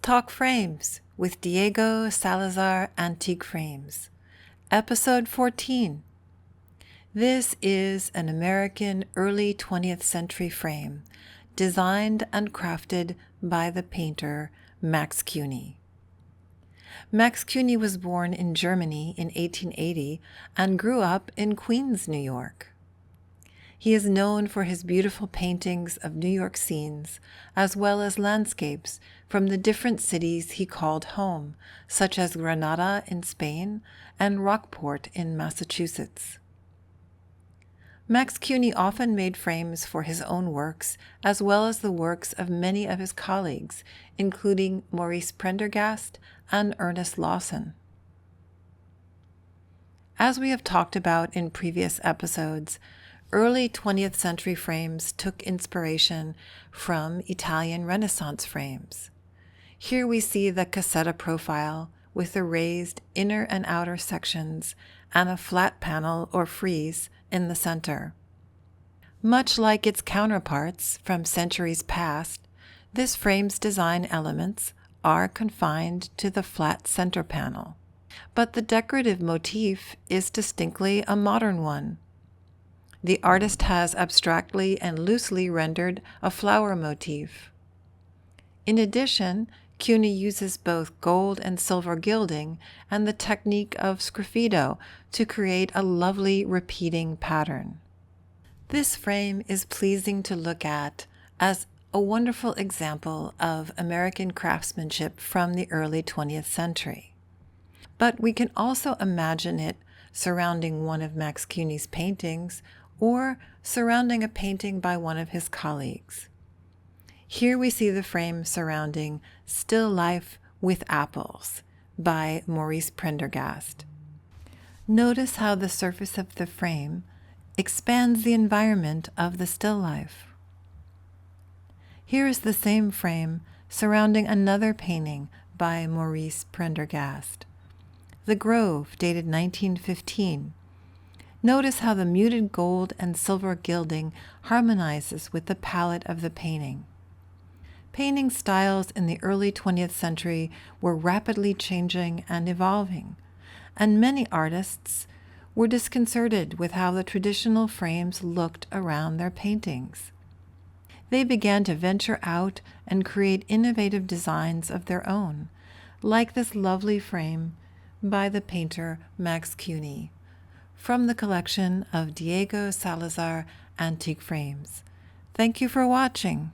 Talk Frames with Diego Salazar Antique Frames, Episode 14. This is an American early 20th century frame designed and crafted by the painter Max Kuehne. Max Kuehne was born in Germany in 1880 and grew up in Queens, New York. He is known for his beautiful paintings of New York scenes, as well as landscapes from the different cities he called home, such as Granada in Spain and Rockport in Massachusetts. Max Kuehne often made frames for his own works, as well as the works of many of his colleagues, including Maurice Prendergast and Ernest Lawson. As we have talked about in previous episodes, early 20th century frames took inspiration from Italian Renaissance frames. Here we see the cassetta profile with the raised inner and outer sections and a flat panel or frieze in the center. Much like its counterparts from centuries past, this frame's design elements are confined to the flat center panel, but the decorative motif is distinctly a modern one. The artist has abstractly and loosely rendered a flower motif. In addition, Kuehne uses both gold and silver gilding and the technique of sgraffito to create a lovely repeating pattern. This frame is pleasing to look at as a wonderful example of American craftsmanship from the early 20th century. But we can also imagine it surrounding one of Max Kuehne's paintings or surrounding a painting by one of his colleagues. Here we see the frame surrounding Still Life with Apples by Maurice Prendergast. Notice how the surface of the frame expands the environment of the still life. Here is the same frame surrounding another painting by Maurice Prendergast, The Grove, dated 1915. Notice how the muted gold and silver gilding harmonizes with the palette of the painting. Painting styles in the early 20th century were rapidly changing and evolving, and many artists were disconcerted with how the traditional frames looked around their paintings. They began to venture out and create innovative designs of their own, like this lovely frame by the painter Max Kuehne, from the collection of Diego Salazar Antique Frames. Thank you for watching.